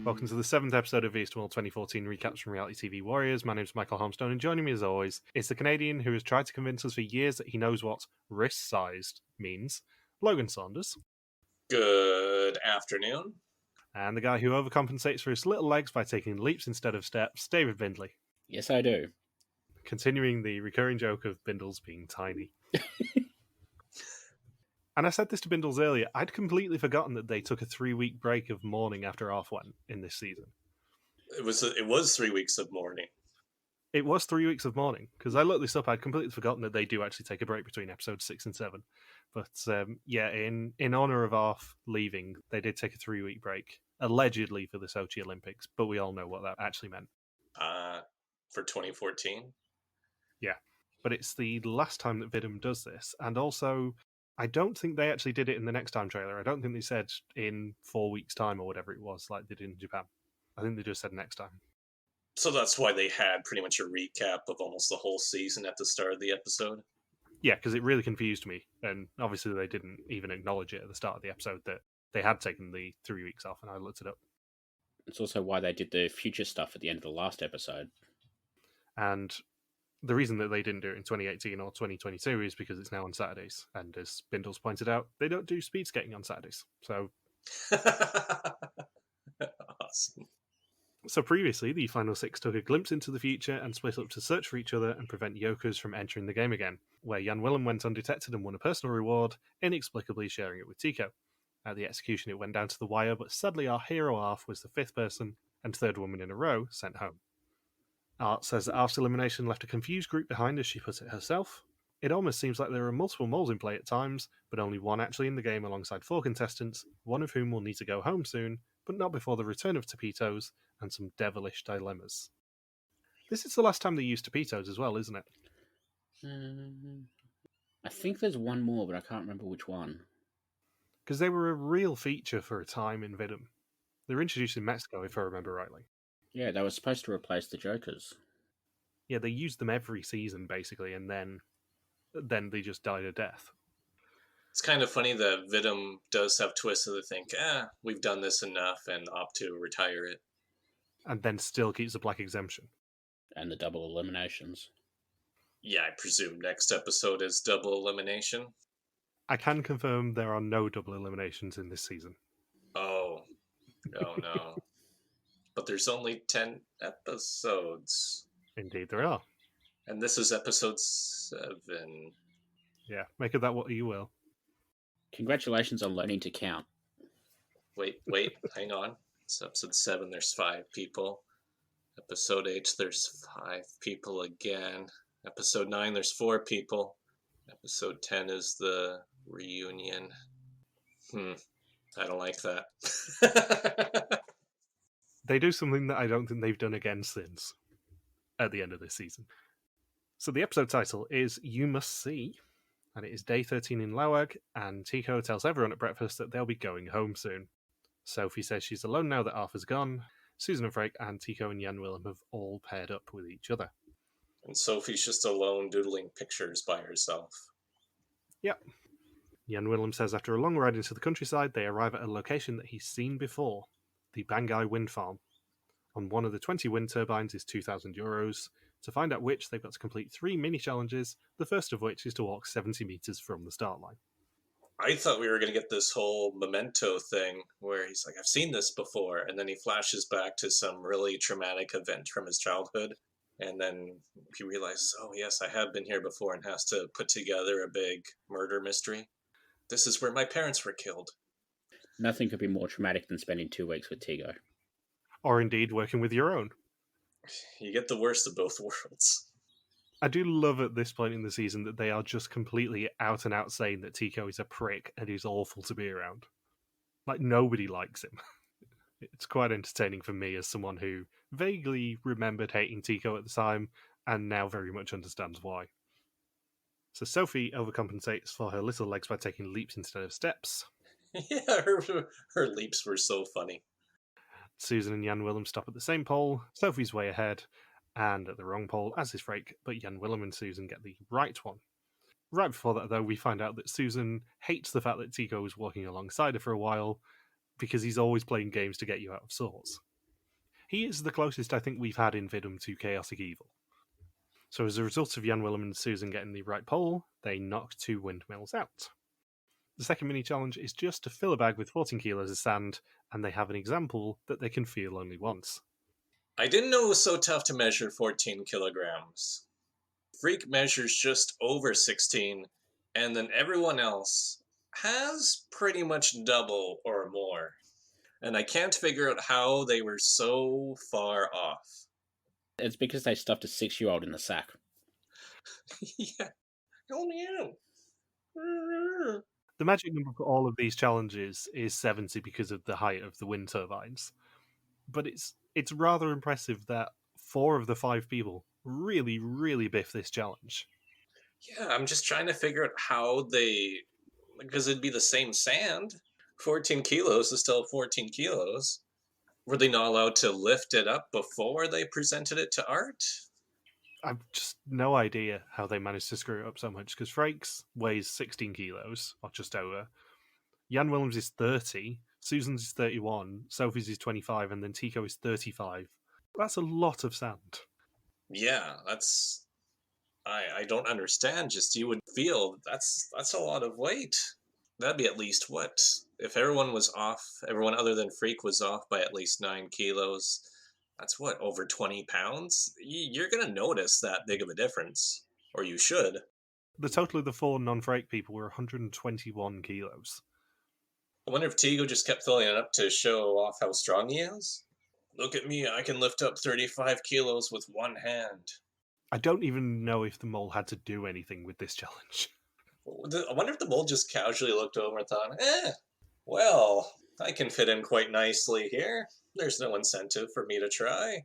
Welcome to the 7th episode of East World 2014 Recaps from Reality TV Warriors. My name's Michael Holmstone, and joining me as always is the Canadian who has tried to convince us for years that he knows what wrist-sized means, Logan Saunders. Good afternoon. And the guy who overcompensates for his little legs by taking leaps instead of steps, David Bindley. Yes, I do. Continuing the recurring joke of Bindles being tiny. And I said this to Bindles earlier, I'd completely forgotten that they took a 3-week break of mourning after Arf went in this season. It was 3 weeks of mourning. It was 3 weeks of mourning, because I looked this up, I'd completely forgotten that they do actually take a break between episodes 6 and 7. But yeah, in honour of Arf leaving, they did take a 3-week break, allegedly for the Sochi Olympics, but we all know what that actually meant. For 2014? Yeah, but it's the last time that Vidum does this, and also I don't think they actually did it in the next time trailer. I don't think they said in 4 weeks' time or whatever it was, like they did in Japan. I think they just said next time. So that's why they had pretty much a recap of almost the whole season at the start of the episode? Yeah, because it really confused me, and obviously they didn't even acknowledge it at the start of the episode that they had taken the 3 weeks off, and I looked it up. It's also why they did the future stuff at the end of the last episode. And the reason that they didn't do it in 2018 or 2022 is because it's now on Saturdays. And as Bindles pointed out, they don't do speed skating on Saturdays. So Awesome. So previously, the Final Six took a glimpse into the future and split up to search for each other and prevent Yokers from entering the game again, where Jan-Willem went undetected and won a personal reward, inexplicably sharing it with Tygo. At the execution, it went down to the wire, but sadly our hero Arf was the 5th person and 3rd woman in a row sent home. Art says that Arf's elimination left a confused group behind, as she put it herself. It almost seems like there are multiple moles in play at times, but only one actually in the game alongside 4 contestants, one of whom will need to go home soon, but not before the return of Tapitos and some devilish dilemmas. This is the last time they used Tapitos as well, isn't it? I think there's one more, but I can't remember which one. Because they were a real feature for a time in Vidum. They were introduced in Mexico, if I remember rightly. Yeah, they were supposed to replace the Jokers. Yeah, they used them every season, basically, and then they just died a death. It's kind of funny that Vidum does have twists that they think, we've done this enough, and opt to retire it. And then still keeps the black exemption. And the double eliminations. Yeah, I presume next episode is double elimination. I can confirm there are no double eliminations in this season. Oh no. But there's only 10 episodes. Indeed there are. And this is episode 7. Yeah, make of that what you will. Congratulations on learning to count. Wait, hang on. It's episode 7, there's 5 people. Episode 8, there's 5 people again. Episode 9, there's 4 people. Episode 10 is the reunion. I don't like that. They do something that I don't think they've done again since, at the end of this season. So the episode title is You Must See, and it is day 13 in Lawag, and Tygo tells everyone at breakfast that they'll be going home soon. Sophie says she's alone now that Arthur's gone. Susan and Frake and Tygo and Jan-Willem have all paired up with each other. And Sophie's just alone doodling pictures by herself. Yep. Jan-Willem says after a long ride into the countryside, they arrive at a location that he's seen before, the Bangai wind farm. On one of the 20 wind turbines is €2,000. To find out which, they've got to complete 3 mini-challenges, the first of which is to walk 70 metres from the start line. I thought we were going to get this whole memento thing where he's like, I've seen this before, and then he flashes back to some really traumatic event from his childhood, and then he realizes, oh yes, I have been here before, and has to put together a big murder mystery. This is where my parents were killed. Nothing could be more traumatic than spending 2 weeks with Tygo. Or indeed working with your own. You get the worst of both worlds. I do love at this point in the season that they are just completely out and out saying that Tygo is a prick and he's awful to be around. Like, nobody likes him. It's quite entertaining for me as someone who vaguely remembered hating Tygo at the time and now very much understands why. So Sophie overcompensates for her little legs by taking leaps instead of steps. Yeah, her leaps were so funny. Susan and Jan-Willem stop at the same pole. Sophie's way ahead, and at the wrong pole, as is Frake, but Jan-Willem and Susan get the right one. Right before that, though, we find out that Susan hates the fact that Tygo was walking alongside her for a while, because he's always playing games to get you out of sorts. He is the closest I think we've had in Vidum to chaotic evil. So as a result of Jan-Willem and Susan getting the right poll, they knock 2 windmills out. The second mini-challenge is just to fill a bag with 14 kilos of sand, and they have an example that they can feel only once. I didn't know it was so tough to measure 14 kilograms. Freak measures just over 16, and then everyone else has pretty much double or more. And I can't figure out how they were so far off. It's because they stuffed a 6-year-old in the sack. Yeah, help me out. The magic number for all of these challenges is 70 because of the height of the wind turbines. But it's rather impressive that 4 of the 5 people really, really biff this challenge. Yeah, I'm just trying to figure out how they... Because it'd be the same sand. 14 kilos is still 14 kilos. Were they not allowed to lift it up before they presented it to Art? I've just no idea how they managed to screw it up so much, because Frakes weighs 16 kilos, or just over. Jan-Willems is 30, Susan's is 31, Sophie's is 25, and then Tygo is 35. That's a lot of sand. Yeah, that's... I don't understand. Just you would feel that's a lot of weight. That'd be at least what? If everyone was off, everyone other than Freak was off by at least 9 kilos, that's what, over 20 pounds? You're going to notice that big of a difference. Or you should. The total of the 4 non-Frake people were 121 kilos. I wonder if Tygo just kept filling it up to show off how strong he is. Look at me, I can lift up 35 kilos with one hand. I don't even know if the mole had to do anything with this challenge. I wonder if the mole just casually looked over and thought, well, I can fit in quite nicely here. There's no incentive for me to try.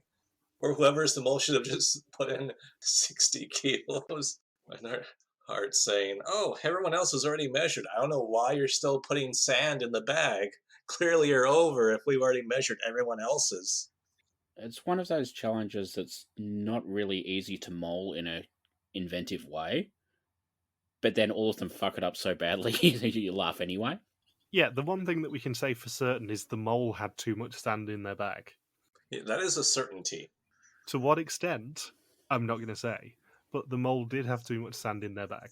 Or whoever's the mole should have just put in 60 kilos. And their heart saying, oh, everyone else has already measured. I don't know why you're still putting sand in the bag. Clearly you're over if we've already measured everyone else's. It's one of those challenges that's not really easy to mole in a inventive way, but then all of them fuck it up so badly that you laugh anyway. Yeah, the one thing that we can say for certain is the mole had too much sand in their bag. Yeah, that is a certainty. To what extent, I'm not going to say, but the mole did have too much sand in their bag.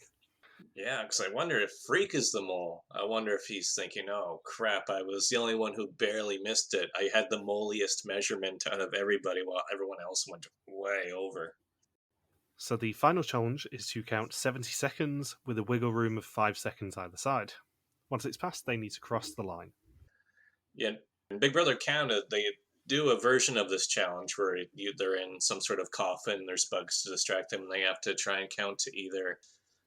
Yeah, because I wonder if Freak is the mole. I wonder if he's thinking, oh, crap, I was the only one who barely missed it. I had the moliest measurement out of everybody while everyone else went way over. So the final challenge is to count 70 seconds with a wiggle room of 5 seconds either side. Once it's passed, they need to cross the line. Yeah, in Big Brother Canada, they do a version of this challenge where they're in some sort of coffin, there's bugs to distract them, and they have to try and count to either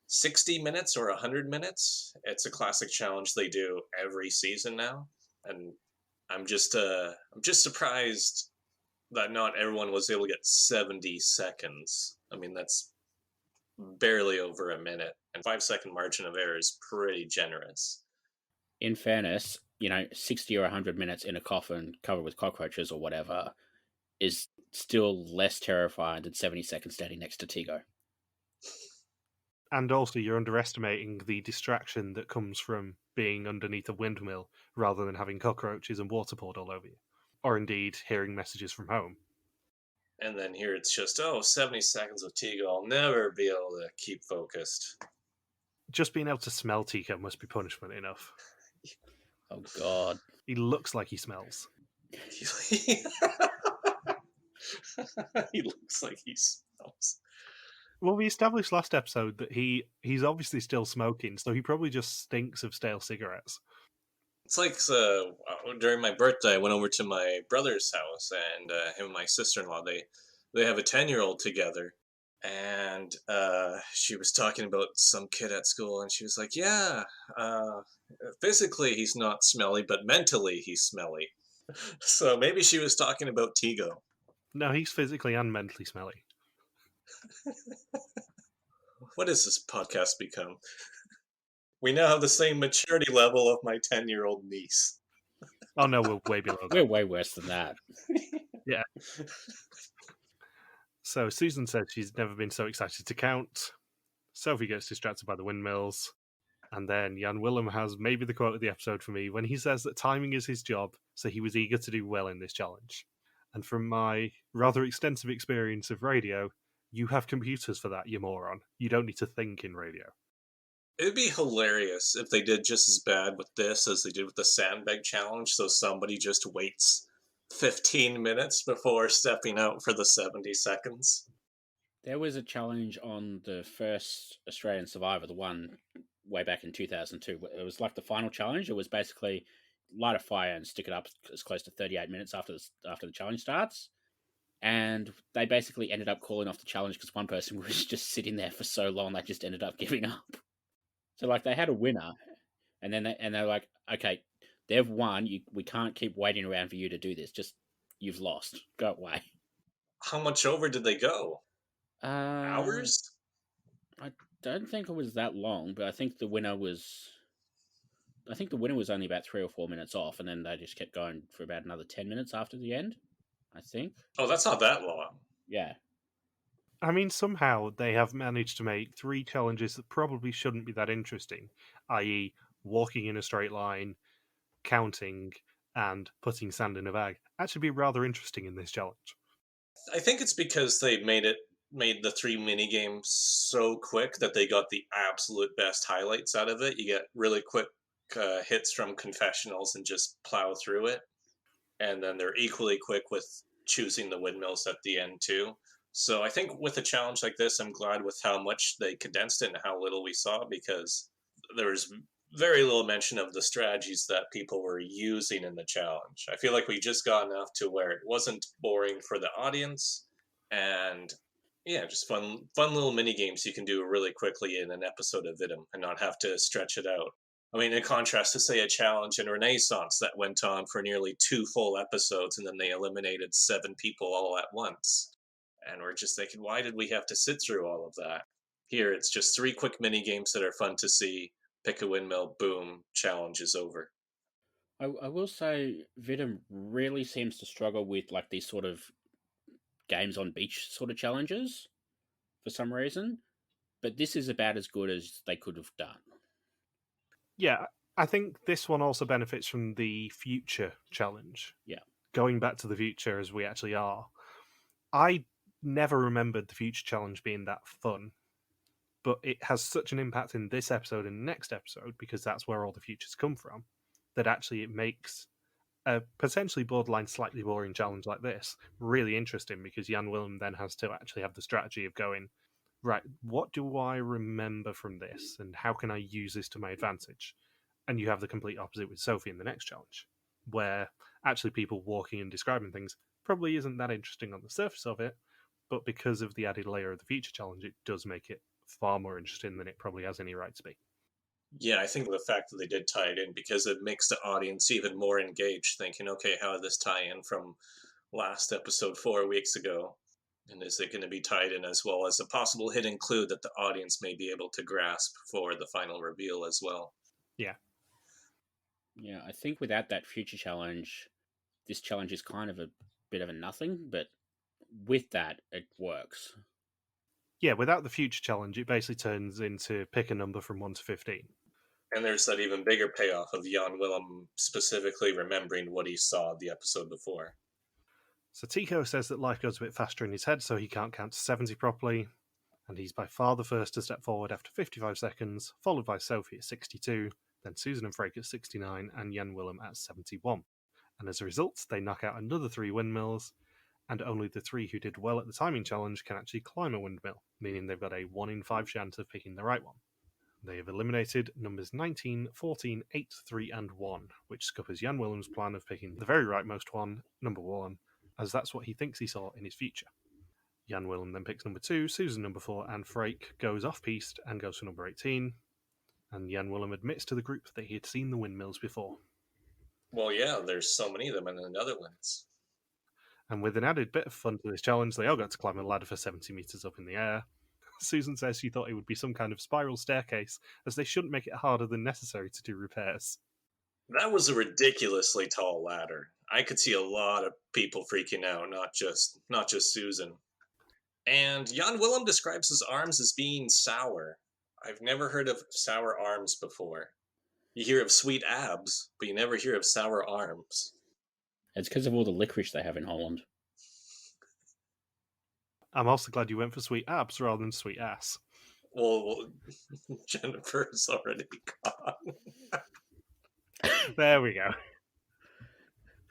60 minutes or 100 minutes. It's a classic challenge they do every season now, and I'm just surprised that not everyone was able to get 70 seconds. I mean, that's barely over a minute, and 5-second margin of error is pretty generous. In fairness, 60 or 100 minutes in a coffin covered with cockroaches or whatever is still less terrifying than 70 seconds standing next to Tygo. And also, you're underestimating the distraction that comes from being underneath a windmill rather than having cockroaches and water poured all over you. Or indeed, hearing messages from home. And then here it's just, 70 seconds of Tygo. I'll never be able to keep focused. Just being able to smell Tygo must be punishment enough. Oh, God. He looks like he smells. He looks like he smells. Well, we established last episode that he's obviously still smoking, so he probably just stinks of stale cigarettes. It's like during my birthday, I went over to my brother's house, and him and my sister-in-law, they have a 10-year-old together. And she was talking about some kid at school, and she was like, yeah, physically he's not smelly, but mentally he's smelly. So maybe she was talking about Tygo. No, he's physically and mentally smelly. What has this podcast become? We now have the same maturity level of my 10-year-old niece. Oh no, we're way below that. We're way worse than that. Yeah. So Susan said she's never been so excited to count. Sophie gets distracted by the windmills. And then Jan-Willem has maybe the quote of the episode for me when he says that timing is his job, so he was eager to do well in this challenge. And from my rather extensive experience of radio, you have computers for that, you moron. You don't need to think in radio. It'd be hilarious if they did just as bad with this as they did with the sandbag challenge, so somebody just waits 15 minutes before stepping out for the 70 seconds. There was a challenge on the first Australian Survivor, the one way back in 2002. It was like the final challenge. It was basically light a fire and stick it up as close to 38 minutes after the challenge starts. And they basically ended up calling off the challenge because one person was just sitting there for so long they just ended up giving up. So like they had a winner, and then they're like, okay, they've won. We can't keep waiting around for you to do this. Just you've lost. Go away. How much over did they go? Hours? I don't think it was that long, but I think the winner was only about 3 or 4 minutes off, and then they just kept going for about another 10 minutes after the end, I think. Oh, that's not that long. Yeah. I mean, somehow they have managed to make 3 challenges that probably shouldn't be that interesting, i.e., walking in a straight line, counting, and putting sand in a bag, actually be rather interesting in this challenge. I think it's because they made the 3 mini games so quick that they got the absolute best highlights out of it. You get really quick hits from confessionals and just plow through it, and then they're equally quick with choosing the windmills at the end too. So I think with a challenge like this, I'm glad with how much they condensed it and how little we saw, because there was very little mention of the strategies that people were using in the challenge. I feel like we just got enough to where it wasn't boring for the audience, and yeah, just fun little mini games you can do really quickly in an episode of Vidum and not have to stretch it out. I mean, in contrast to, say, a challenge in Renaissance that went on for nearly 2 full episodes and then they eliminated 7 people all at once. And we're just thinking, why did we have to sit through all of that? Here, it's just 3 quick mini games that are fun to see. Pick a windmill, boom, challenge is over. I will say Vidum really seems to struggle with like these sort of games on beach sort of challenges for some reason, but this is about as good as they could have done. Yeah, I think this one also benefits from the future challenge. Yeah. Going back to the future as we actually are. I never remembered the future challenge being that fun, but it has such an impact in this episode and next episode, because that's where all the futures come from, that actually it makes a potentially borderline slightly boring challenge like this really interesting, because Jan-Willem then has to actually have the strategy of going, right, what do I remember from this and how can I use this to my advantage? And you have the complete opposite with Sophie in the next challenge, where actually people walking and describing things probably isn't that interesting on the surface of it, but because of the added layer of the future challenge, it does make it far more interesting than it probably has any right to be. Yeah, I think the fact that they did tie it in, because it makes the audience even more engaged, thinking, okay, how did this tie in from last episode 4 weeks ago? And is it going to be tied in as well as a possible hidden clue that the audience may be able to grasp for the final reveal as well? Yeah. Yeah, I think without that future challenge, this challenge is kind of a bit of a nothing, but with that, it works. Yeah, without the future challenge, it basically turns into pick a number from 1 to 15. And there's that even bigger payoff of Jan-Willem specifically remembering what he saw the episode before. So Tygo says that life goes a bit faster in his head, so he can't count to 70 properly, and he's by far the first to step forward after 55 seconds, followed by Sophie at 62, then Susan and Frake at 69, and Jan-Willem at 71. And as a result, they knock out another 3 windmills, and only the 3 who did well at the timing challenge can actually climb a windmill, meaning they've got a 1 in 5 chance of picking the right one. They have eliminated numbers 19, 14, 8, 3, and 1, which scuppers Jan-Willem's plan of picking the very rightmost one, number 1, as that's what he thinks he saw in his future. Jan-Willem then picks number 2, Susan number 4, and Frake goes off-piste and goes for number 18, and Jan-Willem admits to the group that he had seen the windmills before. Well, yeah, there's so many of them in the Netherlands. And with an added bit of fun to this challenge, they all got to climb a ladder for 70 metres up in the air. Susan says she thought it would be some kind of spiral staircase, as they shouldn't make it harder than necessary to do repairs. That was a ridiculously tall ladder. I could see a lot of people freaking out, not just Susan. And Jan-Willem describes his arms as being sour. I've never heard of sour arms before. You hear of sweet abs, but you never hear of sour arms. It's because of all the licorice they have in Holland. I'm also glad you went for sweet abs rather than sweet ass. Well, Jennifer's already gone. There we go.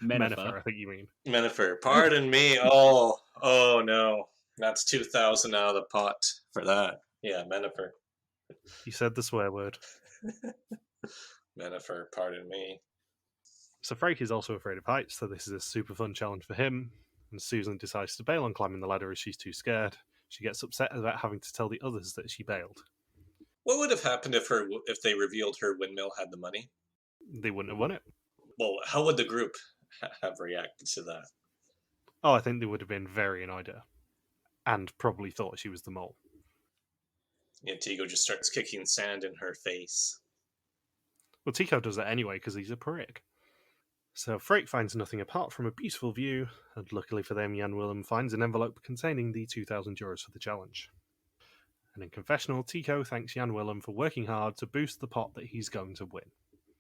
Menifer. Menifer, I think you mean. Menifer, pardon me. Oh no. That's 2,000 out of the pot for that. Yeah, Menifer. You said the swear word. Menifer, pardon me. So Frank is also afraid of heights, so this is a super fun challenge for him. And Susan decides to bail on climbing the ladder as she's too scared. She gets upset about having to tell the others that she bailed. What would have happened if they revealed her windmill had the money? They wouldn't have won it. Well, how would the group have reacted to that? Oh, I think they would have been very annoyed at her. And probably thought she was the mole. Yeah, Tygo just starts kicking sand in her face. Well, Tico does that anyway because he's a prick. So Frake finds nothing apart from a beautiful view, and luckily for them, Jan-Willem finds an envelope containing the 2,000 euros for the challenge. And in confessional, Tico thanks Jan-Willem for working hard to boost the pot that he's going to win.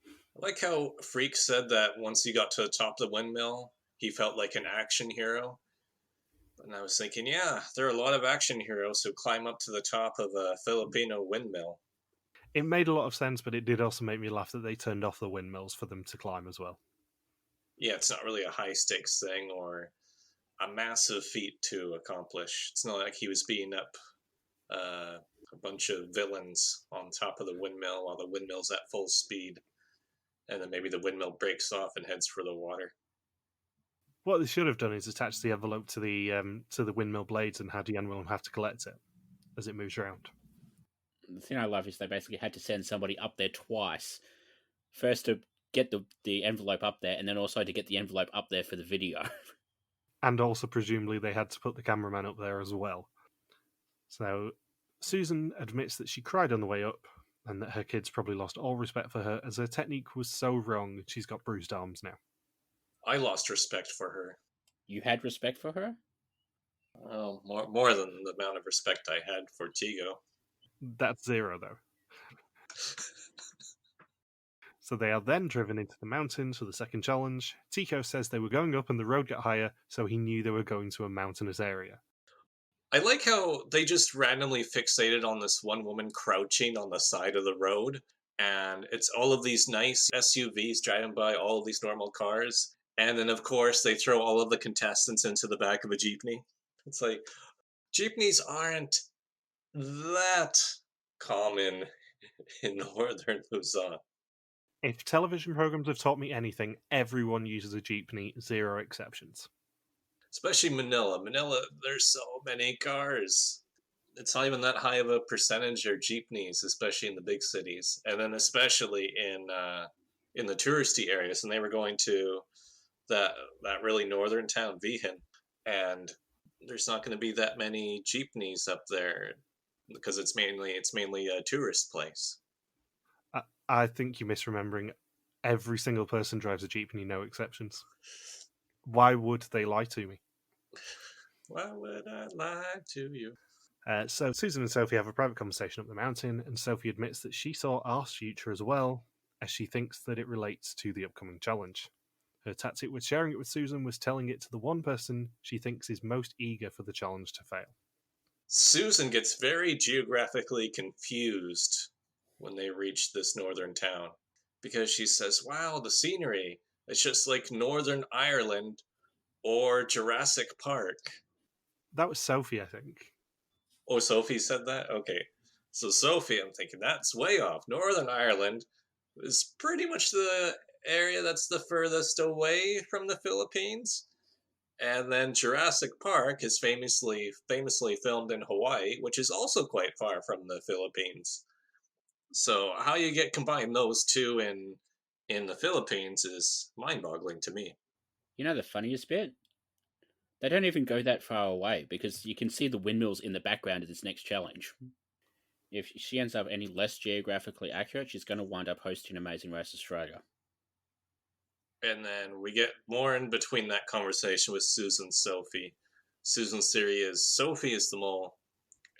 I like how Freak said that once he got to the top of the windmill, he felt like an action hero. And I was thinking, yeah, there are a lot of action heroes who climb up to the top of a Filipino windmill. It made a lot of sense, but it did also make me laugh that they turned off the windmills for them to climb as well. Yeah, it's not really a high-stakes thing or a massive feat to accomplish. It's not like he was beating up a bunch of villains on top of the windmill while the windmill's at full speed. And then maybe the windmill breaks off and heads for the water. What they should have done is attach the envelope to the windmill blades and had Jan-Willem have to collect it as it moves around. The thing I love is they basically had to send somebody up there twice. First to get the envelope up there, and then also to get the envelope up there for the video. And also, presumably, they had to put the cameraman up there as well. So, Susan admits that she cried on the way up, and that her kids probably lost all respect for her as her technique was so wrong and she's got bruised arms now. I lost respect for her. You had respect for her? Well, more than the amount of respect I had for Tygo. That's 0, though. So they are then driven into the mountains for the second challenge. Tico says they were going up and the road got higher, so he knew they were going to a mountainous area. I like how they just randomly fixated on this one woman crouching on the side of the road, and it's all of these nice SUVs driving by all of these normal cars, and then of course they throw all of the contestants into the back of a jeepney. It's like, jeepneys aren't that common in northern Luzon. If television programs have taught me anything, everyone uses a jeepney, 0 exceptions. Especially Manila. Manila, there's so many cars. It's not even that high of a percentage are jeepneys, especially in the big cities, and then especially in the touristy areas. And they were going to that really northern town, Vihan, and there's not going to be that many jeepneys up there because it's mainly a tourist place. I think you're misremembering. Every single person drives a jeepney, no exceptions. Why would they lie to me? Why would I lie to you? So Susan and Sophie have a private conversation up the mountain, and Sophie admits that she saw Arth's future as well, as she thinks that it relates to the upcoming challenge. Her tactic with sharing it with Susan was telling it to the one person she thinks is most eager for the challenge to fail. Susan gets very geographically confused when they reach this northern town, because she says, wow, the scenery, it's just like Northern Ireland or Jurassic Park. That was Sophie, I think. Oh, Sophie said that? Okay. So Sophie, I'm thinking, that's way off. Northern Ireland is pretty much the area that's the furthest away from the Philippines. And then Jurassic Park is famously filmed in Hawaii, which is also quite far from the Philippines. So how you combine those two in the Philippines is mind-boggling to me. You know the funniest bit? They don't even go that far away because you can see the windmills in the background of this next challenge. If she ends up any less geographically accurate, she's going to wind up hosting Amazing Race Australia. And then we get more in between that conversation with Susan and Sophie. Susan's theory is Sophie is the mole,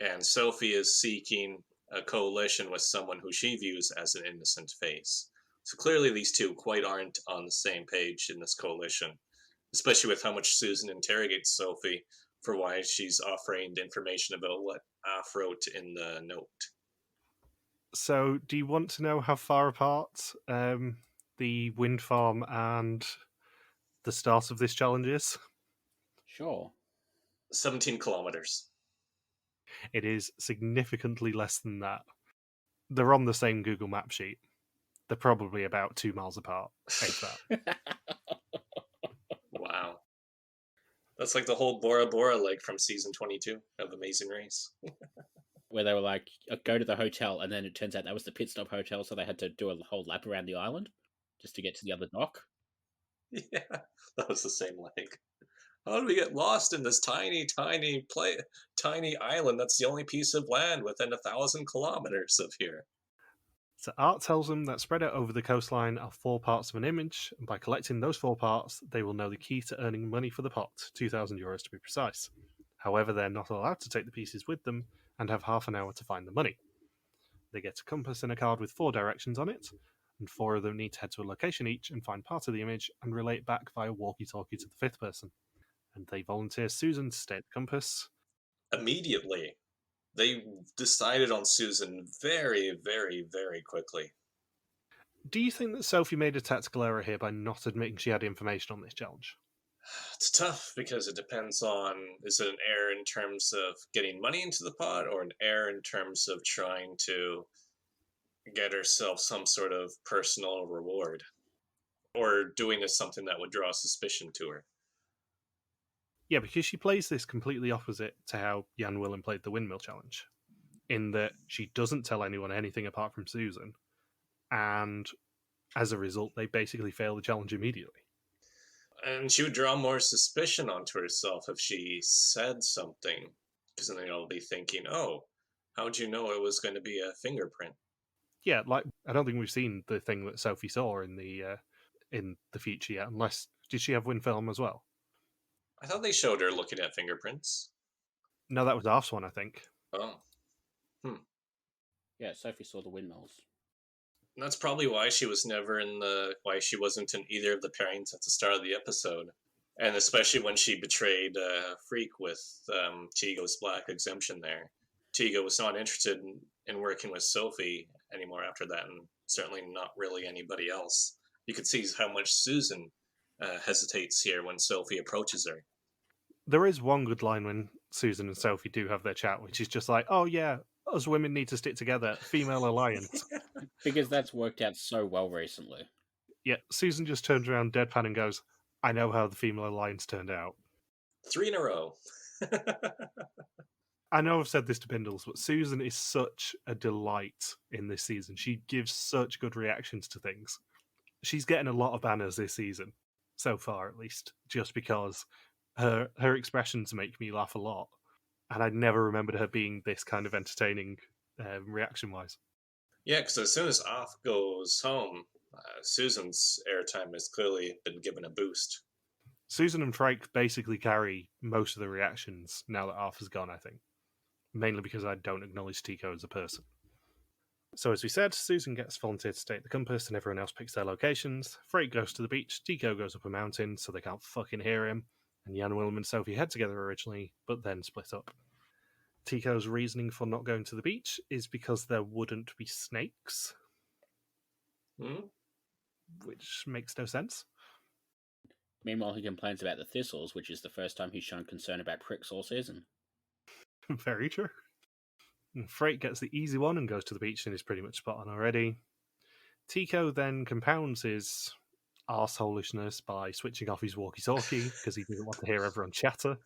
and Sophie is seeking a coalition with someone who she views as an innocent face. So clearly these two quite aren't on the same page in this coalition, especially with how much Susan interrogates Sophie for why she's offering information about what Af wrote in the note. So, do you want to know how far apart the wind farm and the start of this challenge is? Sure. 17 kilometers. It is significantly less than that. They're on the same Google Map sheet. They're probably about 2 miles apart, if that. Wow. That's like the whole Bora Bora leg from season 22 of Amazing Race. Where they were like, go to the hotel, and then it turns out that was the pit stop hotel, so they had to do a whole lap around the island just to get to the other dock. Yeah, that was the same leg. How did we get lost in this tiny island that's the only piece of land within 1,000 kilometers of here? So Art tells them that spread out over the coastline are 4 parts of an image, and by collecting those 4 parts, they will know the key to earning money for the pot, €2,000 to be precise. However, they're not allowed to take the pieces with them, and have half an hour to find the money. They get a compass and a card with 4 directions on it, and 4 of them need to head to a location each and find part of the image and relay it back via walkie-talkie to the 5th person. And they volunteer Susan to stay at the compass. Immediately. They decided on Susan very, very, very quickly. Do you think that Sophie made a tactical error here by not admitting she had information on this challenge? It's tough because it depends on, is it an error in terms of getting money into the pot or an error in terms of trying to get herself some sort of personal reward or doing something that would draw suspicion to her? Yeah, because she plays this completely opposite to how Jan-Willem played the windmill challenge, in that she doesn't tell anyone anything apart from Susan, and as a result, they basically fail the challenge immediately. And she would draw more suspicion onto herself if she said something, because then they'd all be thinking, oh, how'd you know it was going to be a fingerprint? Yeah, like, I don't think we've seen the thing that Sophie saw in the future yet, unless, did she have wind film as well? I thought they showed her looking at fingerprints. No, that was Arf's one, I think. Oh. Yeah, Sophie saw the windmills. That's probably why she wasn't in either of the pairings at the start of the episode. And especially when she betrayed Freak with Tygo's black exemption there. Tygo was not interested in working with Sophie anymore after that, and certainly not really anybody else. You could see how much Susan hesitates here when Sophie approaches her. There is one good line when Susan and Sophie do have their chat, which is just like, oh yeah, us women need to stick together, female alliance. Because that's worked out so well recently. Yeah, Susan just turns around deadpan and goes, I know how the female alliance turned out. 3 in a row. I know I've said this to Bindles, but Susan is such a delight in this season. She gives such good reactions to things. She's getting a lot of banners this season, so far at least, just because her expressions make me laugh a lot. And I never remembered her being this kind of entertaining reaction-wise. Yeah, because as soon as Off goes home, Susan's airtime has clearly been given a boost. Susan and Frake basically carry most of the reactions now that Arthur's gone, I think. Mainly because I don't acknowledge Tico as a person. So as we said, Susan gets volunteered to stay at the compass and everyone else picks their locations. Frake goes to the beach, Tico goes up a mountain so they can't fucking hear him, and Jan-Willem and Sophie head together originally, but then split up. Tico's reasoning for not going to the beach is because there wouldn't be snakes. Which makes no sense. Meanwhile, he complains about the thistles, which is the first time he's shown concern about pricks all season. Very true. And Frake gets the easy one and goes to the beach and is pretty much spot on already. Tico then compounds his arseholishness by switching off his walkie-talkie because he doesn't want to hear everyone chatter.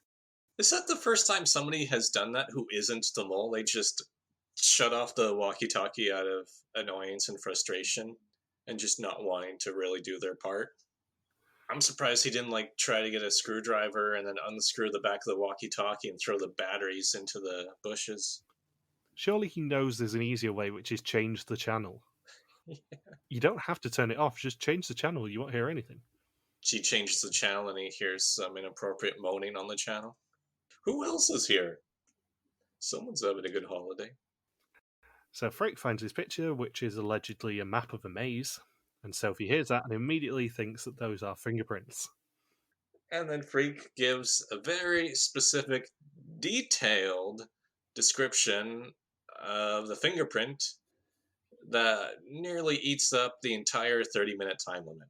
Is that the first time somebody has done that who isn't the mole? They just shut off the walkie-talkie out of annoyance and frustration and just not wanting to really do their part? I'm surprised he didn't try to get a screwdriver and then unscrew the back of the walkie-talkie and throw the batteries into the bushes. Surely he knows there's an easier way, which is change the channel. Yeah. You don't have to turn it off, just change the channel, you won't hear anything. She changes the channel and he hears some inappropriate moaning on the channel. Who else is here? Someone's having a good holiday. So Frake finds his picture, which is allegedly a map of a maze, and Sophie hears that and immediately thinks that those are fingerprints. And then Freak gives a very specific, detailed description of the fingerprint that nearly eats up the entire 30-minute time limit.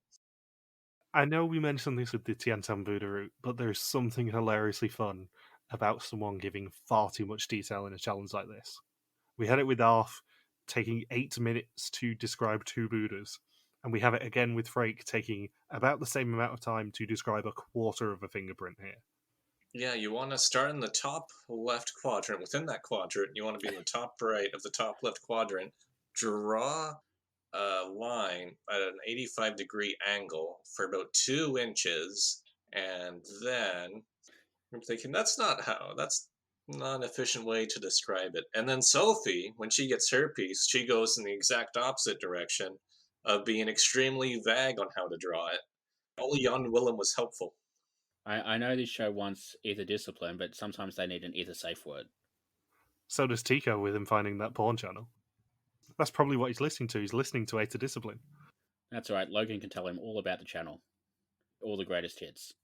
I know we mentioned this with the Tiantan Buddha route, but there's something hilariously fun about someone giving far too much detail in a challenge like this. We had it with Arth taking 8 minutes to describe 2 Buddhas, and we have it again with Frake taking about the same amount of time to describe a quarter of a fingerprint here. Yeah, you want to start in the top left quadrant. Within that quadrant, you want to be in the top right of the top left quadrant. Draw a line at an 85-degree angle for about 2 inches, and then I'm thinking that's not an efficient way to describe it. And then Sophie, when she gets her piece, she goes in the exact opposite direction of being extremely vague on how to draw it. Only Jan-Willem was helpful. I know this show wants either discipline, but sometimes they need an either safe word. So does Tico with him finding that porn channel. That's probably what he's listening to. He's listening to A to Discipline. That's all right. Logan can tell him all about the channel, all the greatest hits.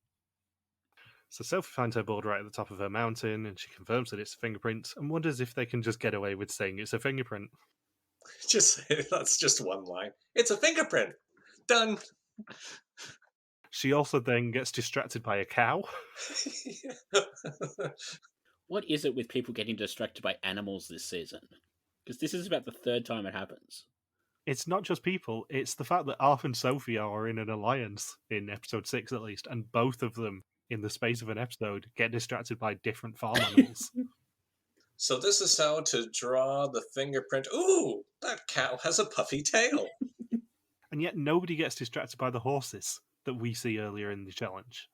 So Sophie finds her board right at the top of her mountain, and she confirms that it's a fingerprint, and wonders if they can just get away with saying it's a fingerprint. That's just one line. It's a fingerprint. Done. She also then gets distracted by a cow. What is it with people getting distracted by animals this season? Because this is about the 3rd time it happens. It's not just people, it's the fact that Arth and Sophie are in an alliance, in episode 6 at least, and both of them, in the space of an episode, get distracted by different farm animals. So this is how to draw the fingerprint. Ooh, that cow has a puffy tail. And yet nobody gets distracted by the horses that we see earlier in the challenge.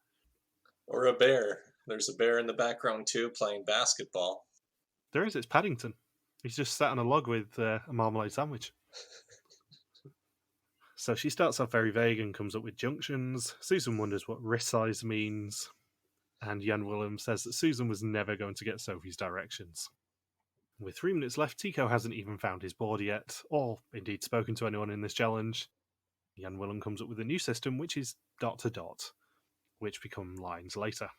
Or a bear. There's a bear in the background too, playing basketball. There is, it's Paddington. He's just sat on a log with a marmalade sandwich. So she starts off very vague and comes up with junctions. Susan wonders what wrist size means. And Jan-Willem says that Susan was never going to get Sophie's directions. With 3 minutes left, Tico hasn't even found his board yet, or indeed spoken to anyone in this challenge. Jan-Willem comes up with a new system, which is dot to dot, which become lines later.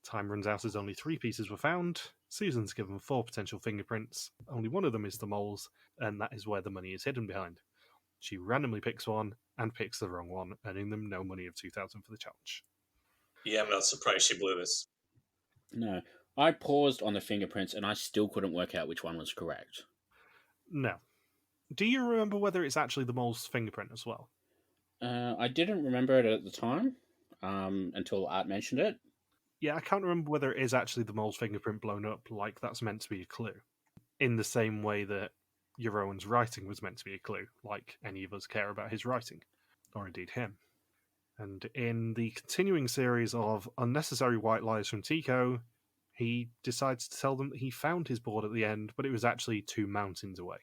Time runs out as only 3 pieces were found. Susan's given 4 potential fingerprints. Only one of them is the mole's, and that is where the money is hidden behind. She randomly picks one, and picks the wrong one, earning them no money of 2,000 for the challenge. Yeah, I'm not surprised she blew this. No. I paused on the fingerprints and I still couldn't work out which one was correct. No. Do you remember whether it's actually the mole's fingerprint as well? I didn't remember it at the time until Art mentioned it. Yeah, I can't remember whether it is actually the mole's fingerprint blown up, like that's meant to be a clue. In the same way that Jeroen's writing was meant to be a clue, like any of us care about his writing, or indeed him. And in the continuing series of unnecessary white lies from Tico, he decides to tell them that he found his board at the end, but it was actually 2 mountains away.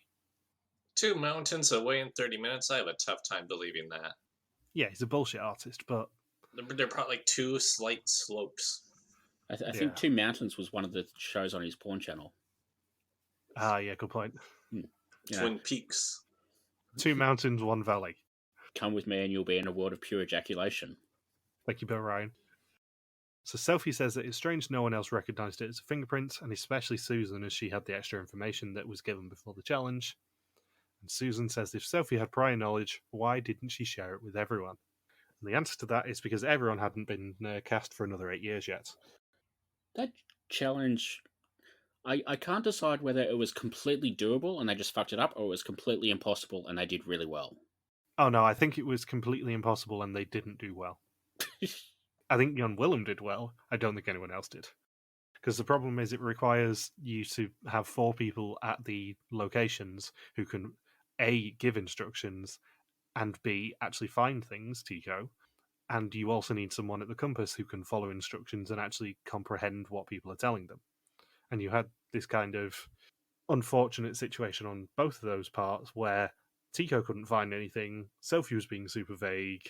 2 mountains away in 30 minutes? I have a tough time believing that. Yeah, he's a bullshit artist, but... They're probably like 2 slight slopes. I think 2 Mountains was one of the shows on his porn channel. Ah, yeah, good point. Twin Peaks. 2 mountains, 1 valley. Come with me and you'll be in a world of pure ejaculation. Thank you, Bill Ryan. So Sophie says that it's strange no one else recognised it as a fingerprint, and especially Susan, as she had the extra information that was given before the challenge. And Susan says if Sophie had prior knowledge, why didn't she share it with everyone? And the answer to that is because everyone hadn't been cast for another 8 years yet. That challenge, I can't decide whether it was completely doable and they just fucked it up, or it was completely impossible and they did really well. Oh no, I think it was completely impossible and they didn't do well. I think Jan-Willem did well. I don't think anyone else did. Because the problem is it requires you to have 4 people at the locations who can A, give instructions, and B, actually find things, Tico. And you also need someone at the compass who can follow instructions and actually comprehend what people are telling them. And you had this kind of unfortunate situation on both of those parts where Tico couldn't find anything, Sophie was being super vague,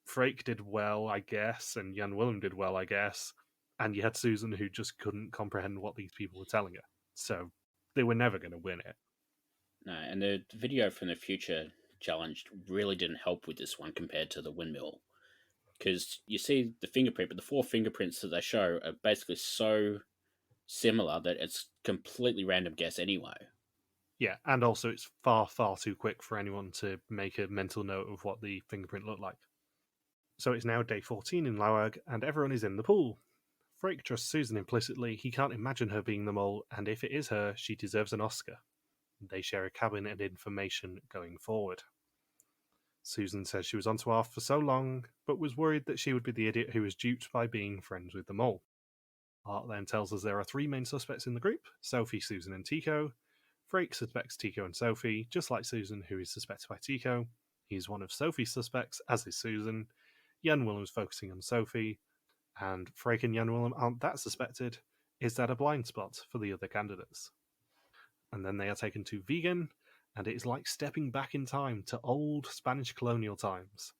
Frake did well, I guess, and Jan-Willem did well, I guess, and you had Susan who just couldn't comprehend what these people were telling her. So they were never going to win it. No, and the video from the future challenge really didn't help with this one compared to the windmill. because you see the fingerprint, but the 4 fingerprints that they show are basically so similar that it's completely random guess anyway. Yeah, and also it's far, far too quick for anyone to make a mental note of what the fingerprint looked like. So it's now day 14 in Lauag, and everyone is in the pool. Frake trusts Susan implicitly. He can't imagine her being the mole, and if it is her, she deserves an Oscar. They share a cabin and information going forward. Susan says she was onto Arf for so long, but was worried that she would be the idiot who was duped by being friends with the mole. Art then tells us there are 3 main suspects in the group: Sophie, Susan, and Tygo. Frake suspects Tygo and Sophie, just like Susan, who is suspected by Tygo. He's one of Sophie's suspects, as is Susan. Jan-Willem's focusing on Sophie, and Frake and Jan-Willem aren't that suspected. Is that a blind spot for the other candidates? And then they are taken to Vegan, and it is like stepping back in time to old Spanish colonial times.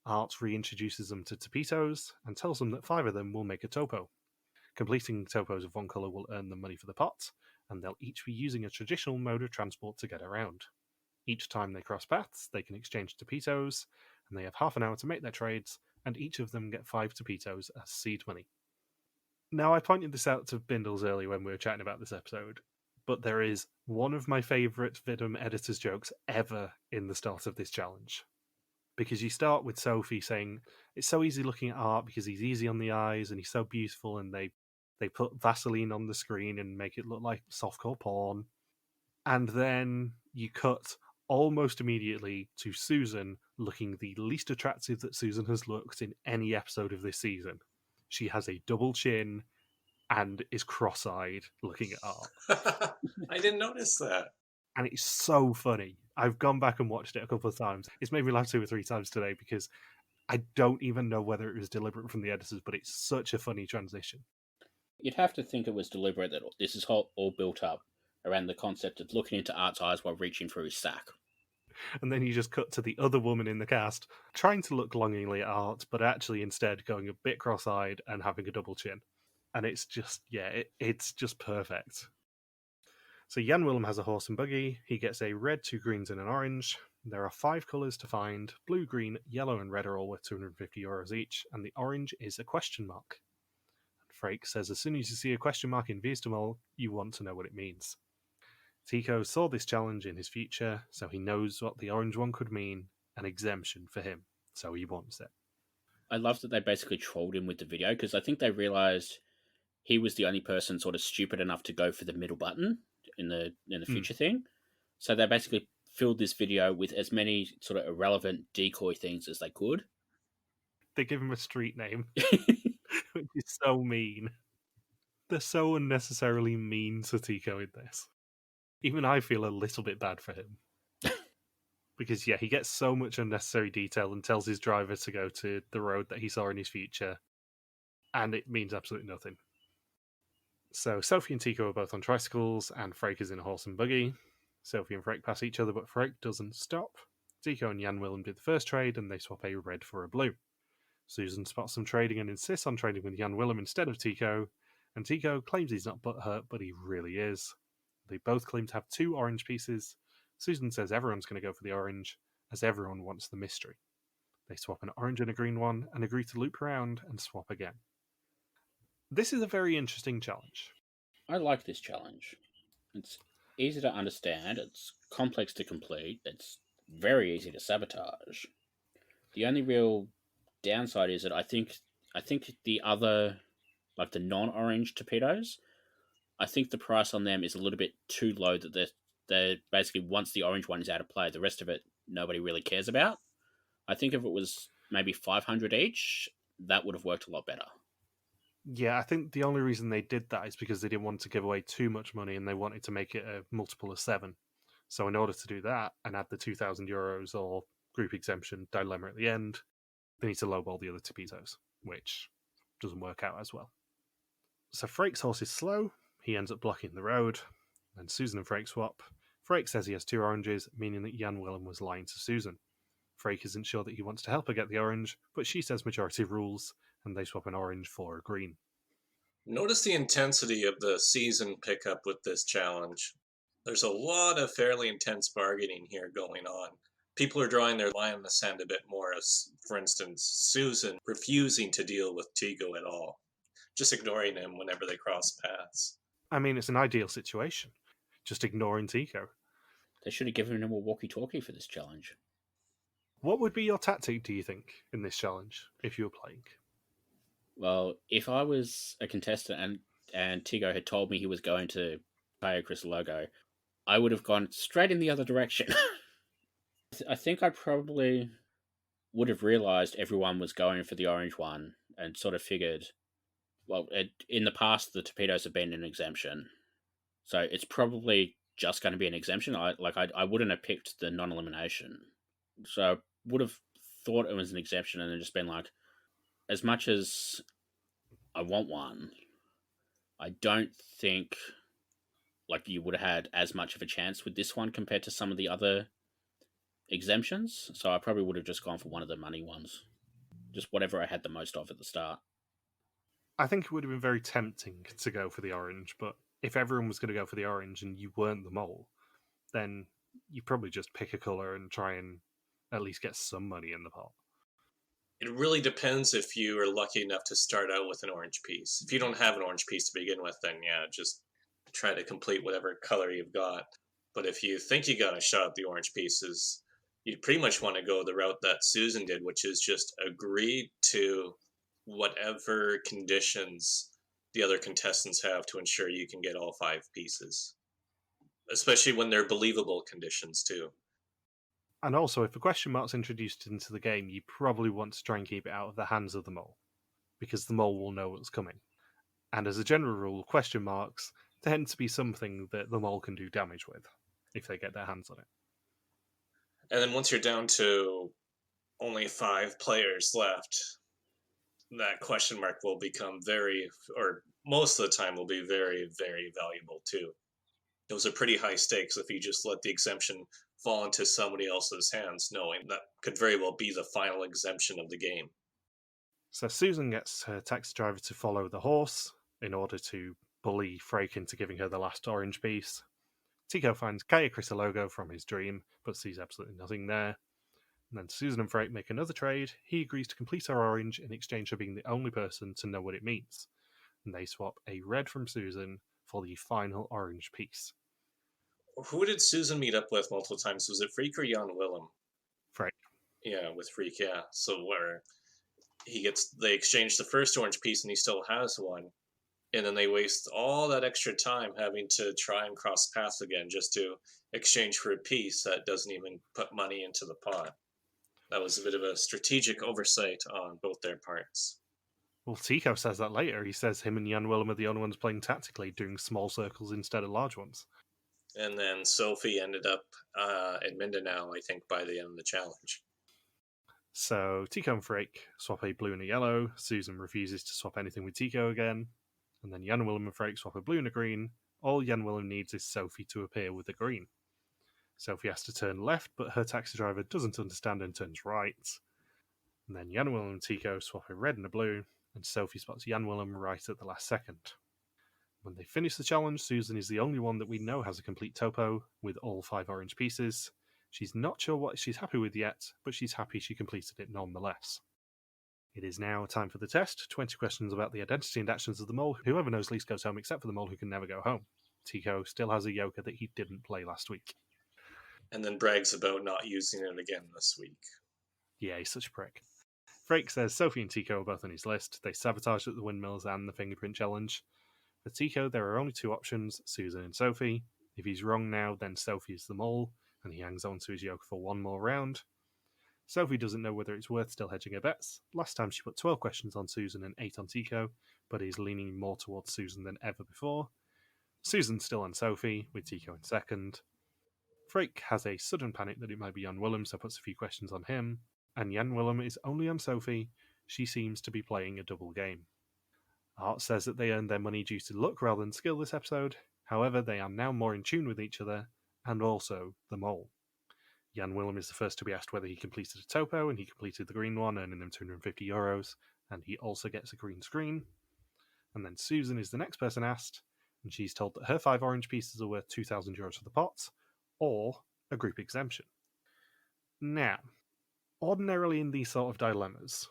Art reintroduces them to Topitos and tells them that 5 of them will make a topo. Completing topos of one colour will earn them money for the pot, and they'll each be using a traditional mode of transport to get around. Each time they cross paths, they can exchange Topitos, and they have half an hour to make their trades, and each of them get 5 Topitos as seed money. Now, I pointed this out to Bindles earlier when we were chatting about this episode, but there is one of my favourite Vidum editor's jokes ever in the start of this challenge. Because you start with Sophie saying, it's so easy looking at Art because he's easy on the eyes and he's so beautiful, and they put Vaseline on the screen and make it look like softcore porn. And then you cut almost immediately to Susan looking the least attractive that Susan has looked in any episode of this season. She has a double chin and is cross-eyed looking at Art. I didn't notice that. And it's so funny. I've gone back and watched it a couple of times. It's made me laugh 2 or 3 times today because I don't even know whether it was deliberate from the editors, but it's such a funny transition. You'd have to think it was deliberate that this is all built up around the concept of looking into Art's eyes while reaching for his sack. And then you just cut to the other woman in the cast trying to look longingly at Art, but actually instead going a bit cross-eyed and having a double chin. And it's just, it's just perfect. So Jan-Willem has a horse and buggy. He gets a red, 2 greens, and an orange. There are 5 colours to find. Blue, green, yellow, and red are all worth €250 each, and the orange is a question mark. Frake says as soon as you see a question mark in Viestemol, you want to know what it means. Tygo saw this challenge in his future, so he knows what the orange one could mean, an exemption for him, so he wants it. I love that they basically trolled him with the video, because I think they realised he was the only person sort of stupid enough to go for the middle button in the future thing. So they basically filled this video with as many sort of irrelevant decoy things as they could. They give him a street name, which is so mean. They're so unnecessarily mean to Tygo in this. Even I feel a little bit bad for him. Because, he gets so much unnecessary detail and tells his driver to go to the road that he saw in his future, and it means absolutely nothing. So Sophie and Tygo are both on tricycles, and Frake is in a horse and buggy. Sophie and Frake pass each other, but Frake doesn't stop. Tygo and Jan-Willem did the first trade, and they swap a red for a blue. Susan spots them trading and insists on trading with Jan-Willem instead of Tygo, and Tygo claims he's not butthurt, but he really is. They both claim to have 2 orange pieces. Susan says everyone's going to go for the orange, as everyone wants the mystery. They swap an orange and a green one, and agree to loop around and swap again. This is a very interesting challenge. I like this challenge. It's easy to understand, it's complex to complete, it's very easy to sabotage. The only real downside is that I think the other, like the non-orange torpedoes, I think the price on them is a little bit too low, that they're basically, once the orange one is out of play, the rest of it nobody really cares about. I think if it was maybe 500 each, that would have worked a lot better. Yeah, I think the only reason they did that is because they didn't want to give away too much money and they wanted to make it a multiple of 7. So in order to do that and add the €2,000 or group exemption dilemma at the end, they need to lowball the other Topitos, which doesn't work out as well. So Frake's horse is slow. He ends up blocking the road. And Susan and Frake swap. Frake says he has 2 oranges, meaning that Jan-Willem was lying to Susan. Frake isn't sure that he wants to help her get the orange, but she says majority rules, and they swap an orange for a green. Notice the intensity of the season pickup with this challenge. There's a lot of fairly intense bargaining here going on. people are drawing their line in the sand a bit more, as, for instance, Susan refusing to deal with Tygo at all, just ignoring him whenever they cross paths. I mean, it's an ideal situation. Just ignoring Tygo. They should have given him a walkie-talkie for this challenge. What would be your tactic, do you think, in this challenge, if you were playing? Well, if I was a contestant and Tygo had told me he was going to play a Crystal Logo, I would have gone straight in the other direction. I think I probably would have realised everyone was going for the orange one and sort of figured, well, in the past, the torpedoes have been an exemption. So it's probably just going to be an exemption. I wouldn't have picked the non-elimination. So I would have thought it was an exemption and then just been like, as much as I want one, I don't think like you would have had as much of a chance with this one compared to some of the other exemptions. So I probably would have just gone for one of the money ones. Just whatever I had the most of at the start. I think it would have been very tempting to go for the orange, but if everyone was going to go for the orange and you weren't the mole, then you probably just pick a colour and try and at least get some money in the pot. It really depends if you are lucky enough to start out with an orange piece. If you don't have an orange piece to begin with, then yeah, just try to complete whatever color you've got. But if you think you got a shot at the orange pieces, you pretty much want to go the route that Susan did, which is just agree to whatever conditions the other contestants have to ensure you can get all 5 pieces. Especially when they're believable conditions, too. And also, if a question mark's introduced into the game, you probably want to try and keep it out of the hands of the mole, because the mole will know what's coming. And as a general rule, question marks tend to be something that the mole can do damage with, if they get their hands on it. And then once you're down to only 5 players left, that question mark will become most of the time will be very, very valuable too. Those are pretty high stakes if you just let the exemption fall into somebody else's hands, knowing that could very well be the final exemption of the game. So Susan gets her taxi driver to follow the horse in order to bully Frake into giving her the last orange piece. Tygo finds Kaya Chrysologo from his dream, but sees absolutely nothing there. And then Susan and Frake make another trade. He agrees to complete her orange in exchange for being the only person to know what it means. And they swap a red from Susan for the final orange piece. Who did Susan meet up with multiple times? Was it Freak or Jan-Willem? Frake. Yeah, with Freak, yeah. So where they exchange the first orange piece and he still has one. And then they waste all that extra time having to try and cross paths again just to exchange for a piece that doesn't even put money into the pot. That was a bit of a strategic oversight on both their parts. Well, Tygo says that later. He says him and Jan-Willem are the only ones playing tactically, doing small circles instead of large ones. And then Sophie ended up in Mindanao, I think, by the end of the challenge. So Tygo and Frake swap a blue and a yellow. Susan refuses to swap anything with Tygo again. And then Jan-Willem and Frake swap a blue and a green. All Jan-Willem needs is Sophie to appear with a green. Sophie has to turn left, but her taxi driver doesn't understand and turns right. And then Jan-Willem and Tygo swap a red and a blue, and Sophie spots Jan-Willem right at the last second. When they finish the challenge, Susan is the only one that we know has a complete topo with all 5 orange pieces. She's not sure what she's happy with yet, but she's happy she completed it nonetheless. It is now time for the test. 20 questions about the identity and actions of the mole. Whoever knows least goes home, except for the mole who can never go home. Tygo still has a yoker that he didn't play last week. And then brags about not using it again this week. Yeah, he's such a prick. Frake says Sophie and Tygo are both on his list. They sabotage at the windmills and the fingerprint challenge. For Tygo, there are only 2 options, Susan and Sophie. If he's wrong now, then Sophie is the mole, and he hangs on to his yoke for one more round. Sophie doesn't know whether it's worth still hedging her bets. Last time she put 12 questions on Susan and 8 on Tygo, but is leaning more towards Susan than ever before. Susan's still on Sophie, with Tygo in second. Frake has a sudden panic that it might be Jan-Willem, so puts a few questions on him. And Jan-Willem is only on Sophie. She seems to be playing a double game. Art says that they earned their money due to luck rather than skill this episode. However, they are now more in tune with each other, and also the mole. Jan-Willem is the first to be asked whether he completed a topo, and he completed the green one, earning them €250, and he also gets a green screen. And then Susan is the next person asked, and she's told that her 5 orange pieces are worth €2,000 for the pot, or a group exemption. Now, ordinarily in these sort of dilemmas,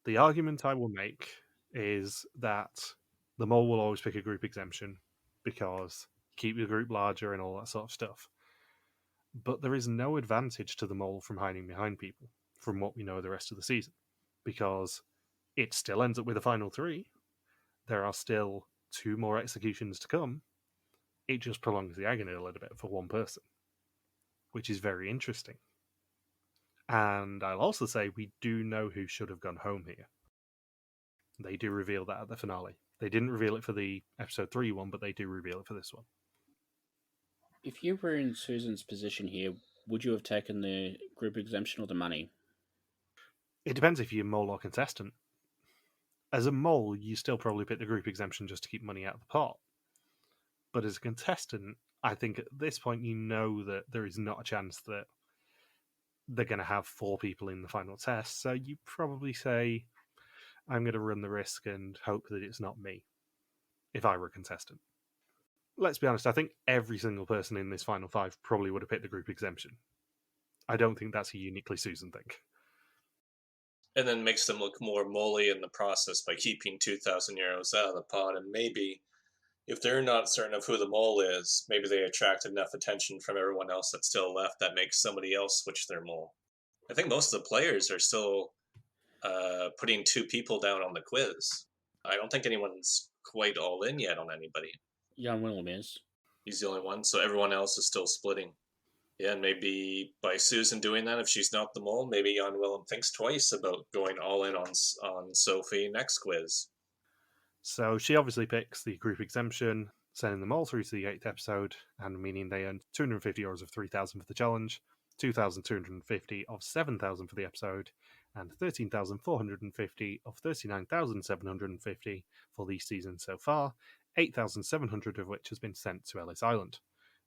the argument I will make is that the mole will always pick a group exemption because keep your group larger and all that sort of stuff. But there is no advantage to the mole from hiding behind people, from what we know of the rest of the season, because it still ends up with a final 3. There are still 2 more executions to come. It just prolongs the agony a little bit for one person, which is very interesting. And I'll also say we do know who should have gone home here. They do reveal that at the finale. They didn't reveal it for the episode 3 one, but they do reveal it for this one. If you were in Susan's position here, would you have taken the group exemption or the money? It depends if you're mole or contestant. As a mole, you still probably pick the group exemption just to keep money out of the pot. But as a contestant, I think at this point you know that there is not a chance that they're going to have 4 people in the final test, so you probably say, I'm going to run the risk and hope that it's not me, if I were a contestant. Let's be honest, I think every single person in this final 5 probably would have picked the group exemption. I don't think that's a uniquely Susan thing. And then makes them look more moley in the process by keeping 2,000 euros out of the pot. And maybe, if they're not certain of who the mole is, maybe they attract enough attention from everyone else that's still left that makes somebody else switch their mole. I think most of the players are still putting 2 people down on the quiz. I don't think anyone's quite all in yet on anybody. Jan-Willem is. He's the only one, so everyone else is still splitting. Yeah, and maybe by Susan doing that, if she's not the mole, maybe Jan-Willem thinks twice about going all in on Sophie next quiz. So she obviously picks the group exemption, sending them all through to the 8th episode, and meaning they earned 250 euros of 3,000 for the challenge, 2,250 of 7,000 for the episode, and 13,450 of 39,750 for the season so far, 8,700 of which has been sent to Ellis Island.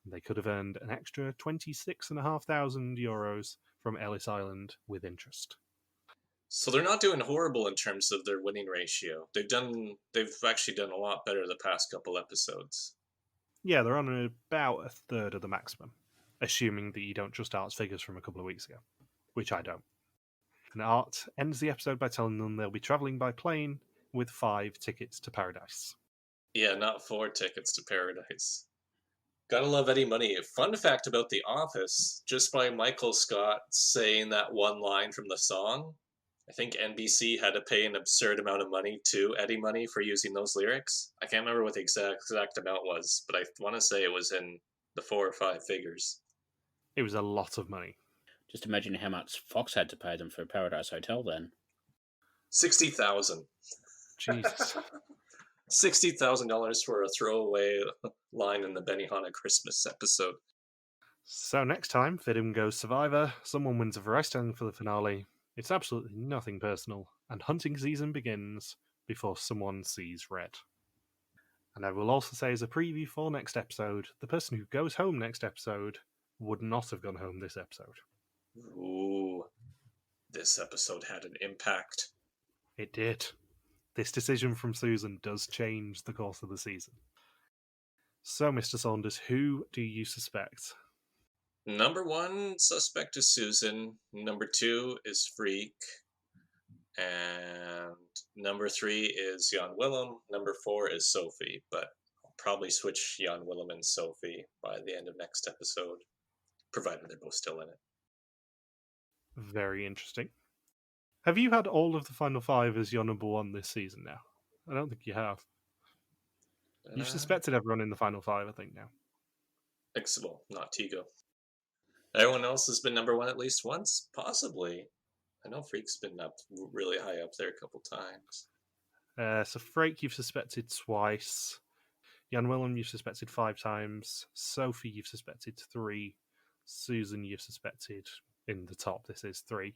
They could have earned an extra 26,500 euros from Ellis Island with interest. So they're not doing horrible in terms of their winning ratio. They've actually done a lot better the past couple episodes. Yeah, they're on about a third of the maximum, assuming that you don't trust Art's figures from a couple of weeks ago, which I don't. And Art ends the episode by telling them they'll be travelling by plane with 5 tickets to paradise. Yeah, not 4 tickets to paradise. Gotta love Eddie Money. Fun fact about The Office, just by Michael Scott saying that one line from the song, I think NBC had to pay an absurd amount of money to Eddie Money for using those lyrics. I can't remember what the exact amount was, but I want to say it was in the 4 or 5 figures. It was a lot of money. Just imagine how much Fox had to pay them for Paradise Hotel then. 60,000. Jesus. $60,000 for a throwaway line in the Benihana Christmas episode. So next time, Fidham goes Survivor, someone wins a variety stand for the finale. It's absolutely nothing personal, and hunting season begins before someone sees red. And I will also say as a preview for next episode, the person who goes home next episode would not have gone home this episode. Ooh, this episode had an impact. It did. This decision from Susan does change the course of the season. So, Mr. Saunders, who do you suspect? Number 1 suspect is Susan. Number 2 is Freak. And number 3 is Jan-Willem. Number 4 is Sophie. But I'll probably switch Jan-Willem and Sophie by the end of next episode, provided they're both still in it. Very interesting. Have you had all of the final 5 as your number 1 this season now? I don't think you have. You've suspected everyone in the final 5, I think, now. Well, not Tygo. Everyone else has been number 1 at least once? Possibly. I know Freak's been up really high up there a couple times. So Freak, you've suspected twice. Jan-Willem, you've suspected 5 times. Sophie, you've suspected 3. Susan, you've suspected in the top. This is 3.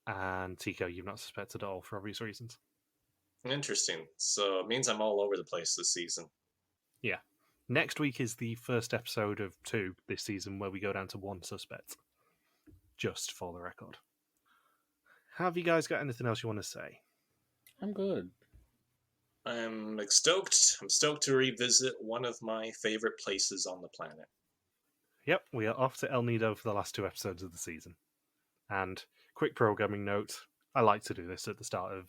And Tygo, you've not suspected at all for obvious reasons. Interesting. So it means I'm all over the place this season. Yeah. Next week is the first episode of 2 this season where we go down to 1 suspect. Just for the record. Have you guys got anything else you want to say? I'm good. I'm stoked. I'm stoked to revisit one of my favorite places on the planet. Yep, we are off to El Nido for the last 2 episodes of the season. And quick programming note: I like to do this at the start of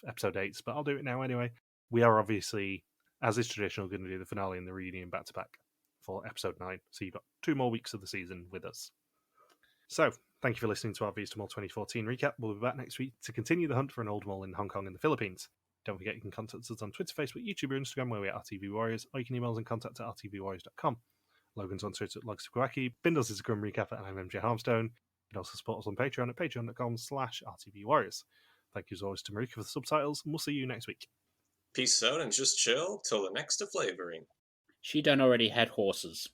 episode 8, but I'll do it now anyway. We are obviously, as is traditional, going to do the finale and the reunion back to back for episode 9. So you've got 2 more weeks of the season with us. So, thank you for listening to our Vista Mall 2014 recap. We'll be back next week to continue the hunt for an old mall in Hong Kong and the Philippines. Don't forget you can contact us on Twitter, Facebook, YouTube, or Instagram, where we're at RTV Warriors, or you can email us and contact at rtvwarriors.com. Logan's on Twitter at Logsquacky, Bindles is a Grim Recap, and I'm MJ Harmstone. You can also support us on Patreon at patreon.com/rtvwarriors. Thank you as always to Marika for the subtitles, and we'll see you next week. Peace out and just chill till the next flavoring. She done already had horses.